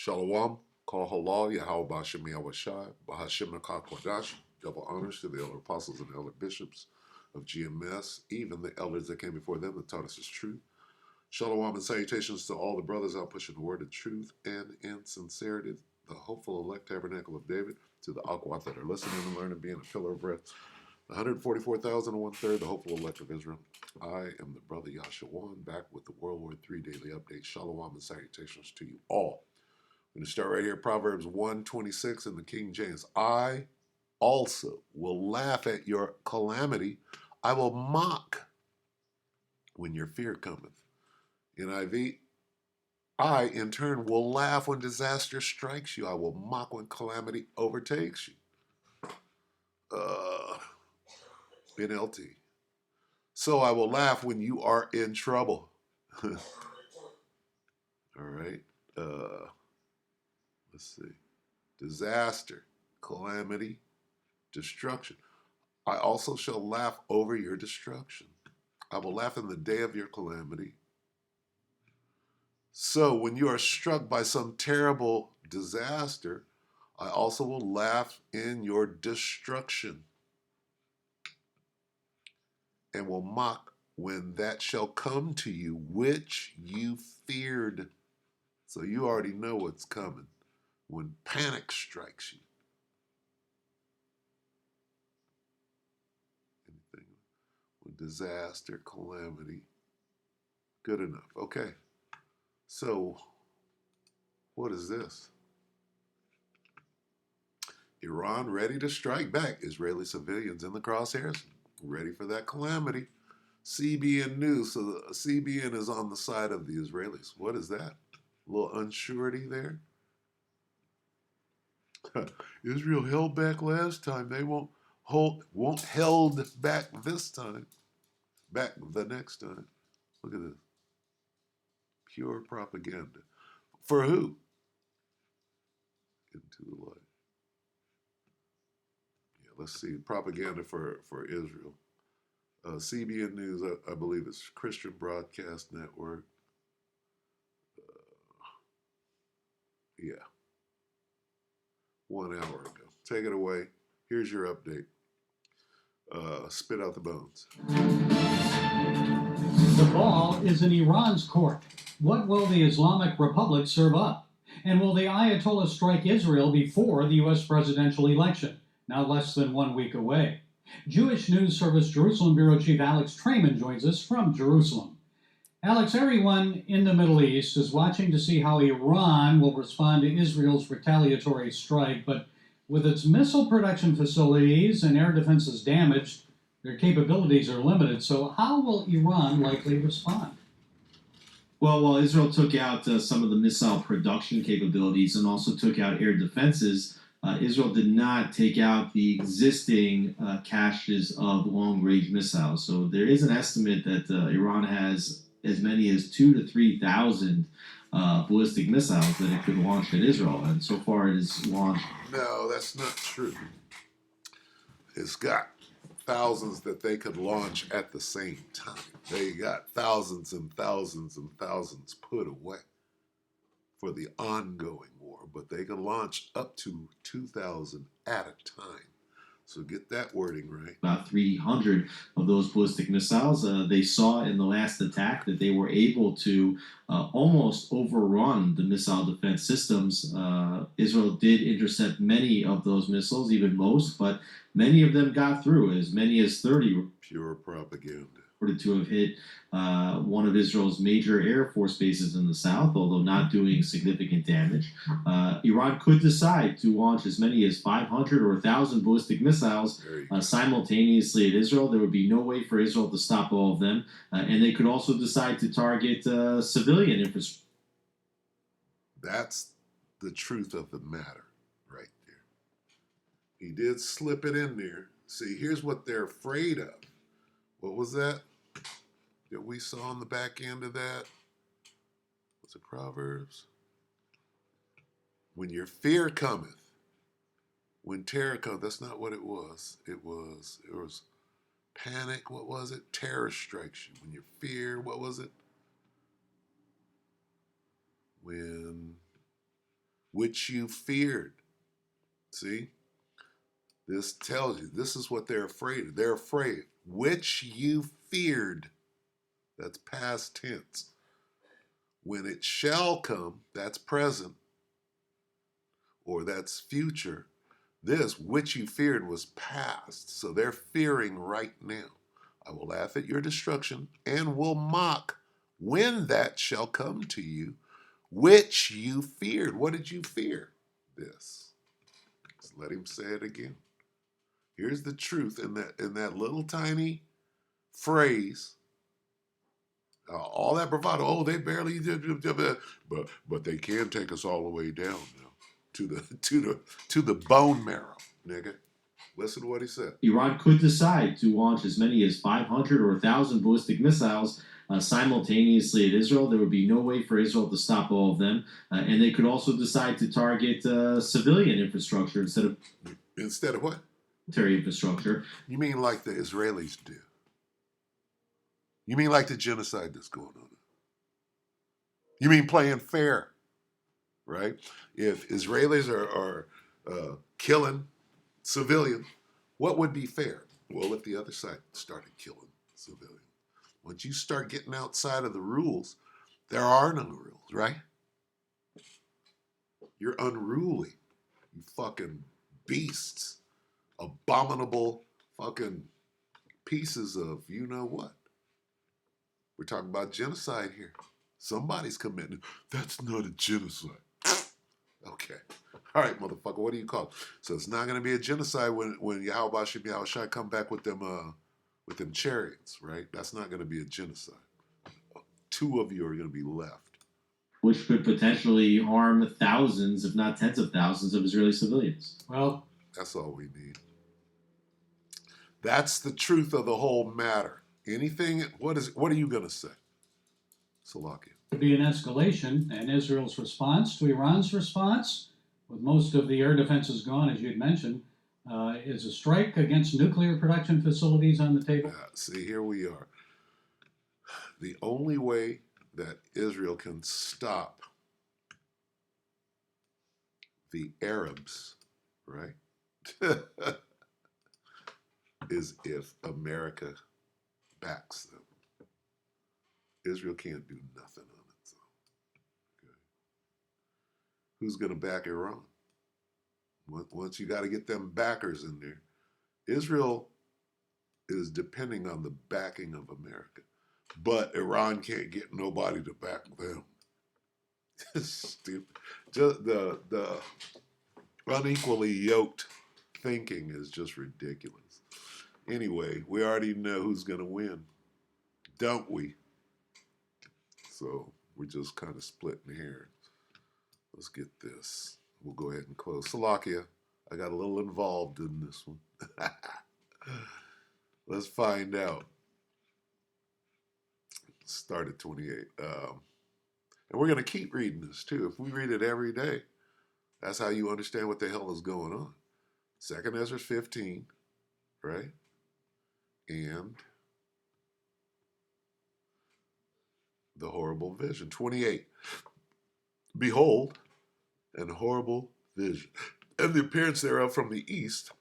Shalom, Kal Halal, Yahweh Bashem Yahweh Bahashim Kodash, double honors to the elder apostles and elder bishops of GMS, even the elders that came before them that taught us his truth. Shalom and salutations to all the brothers out pushing the word of truth and in sincerity, the hopeful elect tabernacle of David, to the Akwat that are listening and learning, being a pillar of breath, the 144,000 and one-third, the hopeful elect of Israel. I am the brother Yashawan, back with the WW3 Daily Update. Shalom and salutations to you all. I'm going to start right here, Proverbs 1:26 in the King James. I also will laugh at your calamity. I will mock when your fear cometh. NIV, I, in turn, will laugh when disaster strikes you. I will mock when calamity overtakes you. NLT. So I will laugh when you are in trouble. All right. Let's see. Disaster, calamity, destruction. I also shall laugh over your destruction. I will laugh in the day of your calamity. So when you are struck by some terrible disaster, I also will laugh in your destruction and will mock when that shall come to you, which you feared. So you already know what's coming when panic strikes you. Anything when disaster, calamity. Good enough. Okay. So what is this? Iran ready to strike back. Israeli civilians in the crosshairs, ready for that calamity. CBN News. So the CBN is on the side of the Israelis. What is that? A little unsurety there. Israel held back last time. They won't held back this time. Back the next time. Look at this. Pure propaganda. For who? Into the light. Yeah, let's see. Propaganda for Israel. CBN News, I believe it's Christian Broadcast Network. Yeah. 1 hour ago. Take it away. Here's your update. Spit out the bones. The ball is in Iran's court. What will the Islamic Republic serve up? And will the Ayatollah strike Israel before the U.S. presidential election, now less than 1 week away? Jewish News Service Jerusalem Bureau Chief Alex Trayman joins us from Jerusalem. Alex, everyone in the Middle East is watching to see how Iran will respond to Israel's retaliatory strike, but with its missile production facilities and air defenses damaged, their capabilities are limited. So how will Iran likely respond? Well, while Israel took out some of the missile production capabilities and also took out air defenses, Israel did not take out the existing caches of long-range missiles. So there is an estimate that Iran has as many as 2,000 to 3,000 ballistic missiles that it could launch at Israel, and so far it has launched. No, that's not true. It's got thousands that they could launch at the same time. They got thousands and thousands and thousands put away for the ongoing war, but they can launch up to 2,000 at a time. So get that wording right. About 300 of those ballistic missiles. They saw in the last attack that they were able to almost overrun the missile defense systems. Israel did intercept many of those missiles, even most, but many of them got through. As many as 30 pure propaganda. Reported to have hit one of Israel's major Air Force bases in the south, although not doing significant damage. Iran could decide to launch as many as 500 or 1,000 ballistic missiles simultaneously at Israel. There would be no way for Israel to stop all of them, and they could also decide to target civilian infrastructure. That's the truth of the matter right there. He did slip it in there. See, here's what they're afraid of. What was that we saw on the back end of that? What's it, Proverbs? When your fear cometh, when terror cometh, that's not what it was. It was panic, what was it? Terror strikes you. When your fear, what was it? When which you feared. See? This tells you, this is what they're afraid of. They're afraid, which you feared. That's past tense. When it shall come, that's present, or that's future. This, which you feared, was past. So they're fearing right now. I will laugh at your destruction and will mock when that shall come to you, which you feared. What did you fear? This. Let's let him say it again. Here's the truth in that little tiny phrase. All that bravado. Oh, they barely did, but they can take us all the way down now to the bone marrow, nigga. Listen to what he said. Iran could decide to launch as many as 500 or 1,000 ballistic missiles simultaneously at Israel. There would be no way for Israel to stop all of them. And they could also decide to target civilian infrastructure instead of what? Military infrastructure. You mean like the Israelis do? You mean like the genocide that's going on? You mean playing fair, right? If Israelis are killing civilians, what would be fair? Well, if the other side started killing civilians. Once you start getting outside of the rules, there are no rules, right? You're unruly, you fucking beasts, abominable fucking pieces of you know what. We're talking about genocide here. Somebody's committing. That's not a genocide. Okay. All right, motherfucker, what do you call it? So it's not going to be a genocide when Yahweh Shem Shai come back with them chariots, right? That's not going to be a genocide. Two of you are going to be left. Which could potentially harm thousands, if not tens of thousands, of Israeli civilians. Well, that's all we need. That's the truth of the whole matter. Anything, what are you going to say? Salakia. Would be an escalation, and Israel's response to Iran's response, with most of the air defenses gone, as you'd mentioned, is a strike against nuclear production facilities on the table? See, here we are. The only way that Israel can stop the Arabs, right, is if America backs them. Israel can't do nothing on its own. Okay. Who's going to back Iran? Once you got to get them backers in there. Israel is depending on the backing of America. But Iran can't get nobody to back them. Stupid. Just the unequally yoked thinking is just ridiculous. Anyway, we already know who's going to win, don't we? So we're just kind of splitting hairs. Let's get this. We'll go ahead and close. Salakia, I got a little involved in this one. Let's find out. Start at 28. And we're going to keep reading this too. If we read it every day, that's how you understand what the hell is going on. 2nd Ezra 15, right? And the horrible vision. 28. Behold, an horrible vision, and the appearance thereof from the east,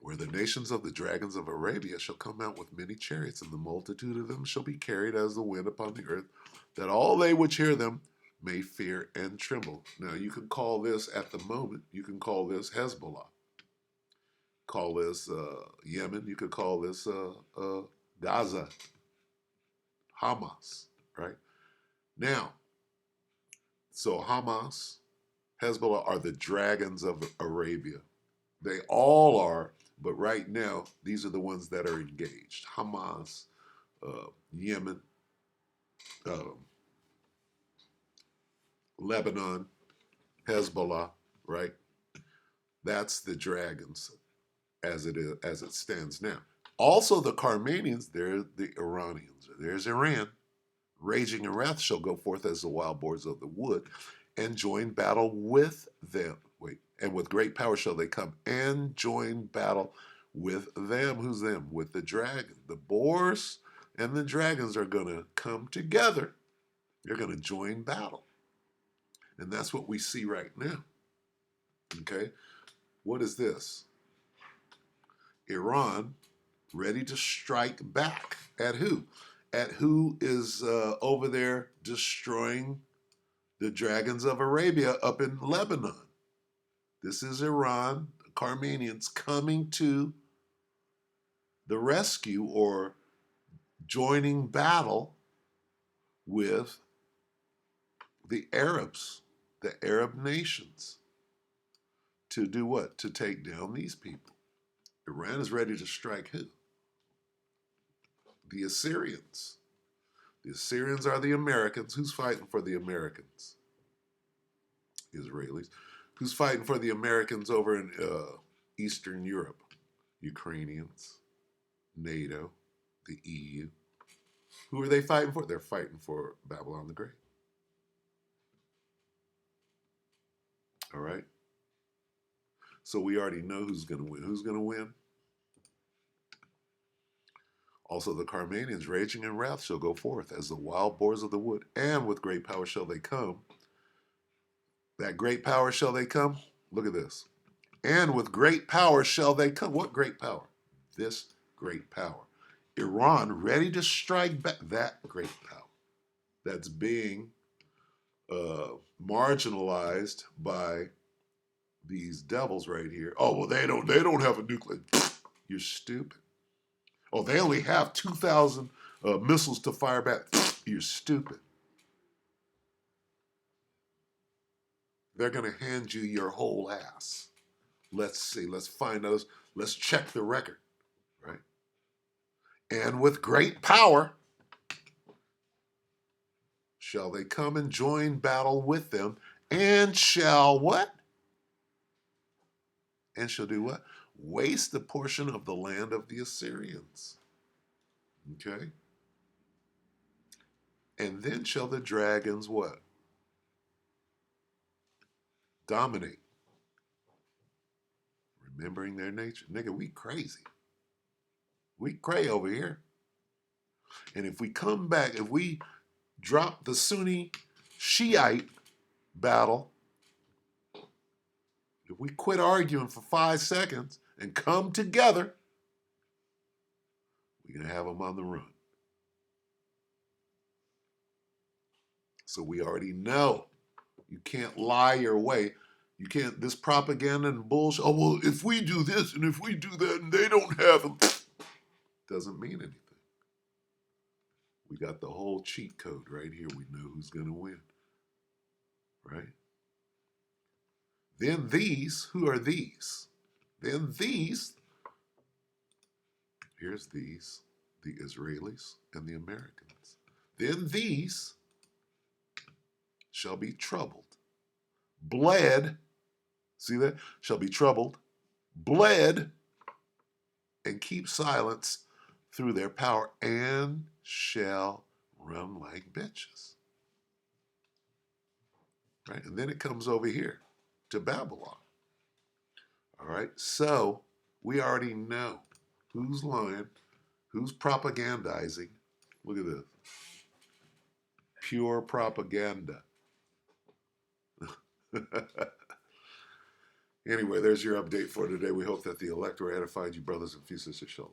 where the nations of the dragons of Arabia shall come out with many chariots, and the multitude of them shall be carried as the wind upon the earth, that all they which hear them may fear and tremble. Now, you can call this, at the moment, you can call this Hezbollah. Call this Yemen. You could call this Gaza. Hamas, right? Now, so Hamas, Hezbollah are the dragons of Arabia. They all are, but right now, these are the ones that are engaged. Hamas, Yemen, Lebanon, Hezbollah, right? That's the dragons as it stands now. Also the Carmanians, they're the Iranians. There's Iran. Raging in wrath shall go forth as the wild boars of the wood, and join battle with them. And with great power shall they come and join battle with them. Who's them? With the dragon. The boars and the dragons are going to come together. They're going to join battle. And that's what we see right now. Okay? What is this? Iran ready to strike back. At who? At who is over there destroying the dragons of Arabia up in Lebanon. This is Iran, the Carmanians coming to the rescue or joining battle with the Arabs, the Arab nations. To do what? To take down these people. Iran is ready to strike who? The Assyrians. The Assyrians are the Americans. Who's fighting for the Americans? Israelis. Who's fighting for the Americans over in Eastern Europe? Ukrainians, NATO, the EU. Who are they fighting for? They're fighting for Babylon the Great. All right? So we already know who's going to win. Who's going to win? Also, the Carmanians, raging in wrath, shall go forth as the wild boars of the wood, and with great power shall they come. That great power shall they come? Look at this. And with great power shall they come. What great power? This great power. Iran ready to strike back. That great power that's being marginalized by these devils right here. Oh, well, they don't have a nuclear. You're stupid. Oh, they only have 2,000 missiles to fire back. You're stupid. They're going to hand you your whole ass. Let's see. Let's find out. Let's check the record, right? And with great power shall they come and join battle with them, and shall what? And shall do what? Waste the portion of the land of the Assyrians. Okay? And then shall the dragons what? Dominate. Remembering their nature. Nigga, we crazy. We cray over here. And if we come back, if we drop the Sunni Shiite battle, if we quit arguing for 5 seconds and come together, we're going to have them on the run. So we already know you can't lie your way. You can't, this propaganda and bullshit. Oh, well, if we do this and if we do that and they don't have them, doesn't mean anything. We got the whole cheat code right here. We know who's going to win. Right? Then these, who are these? Then these, here's these, the Israelis and the Americans. Then these shall be troubled, bled, see that? Shall be troubled, bled, and keep silence through their power, and shall run like bitches. Right? And then it comes over here to Babylon. All right? So we already know who's lying, who's propagandizing. Look at this. Pure propaganda. Anyway, there's your update for today. We hope that the elect were edified, you brothers and sisters. Shalom.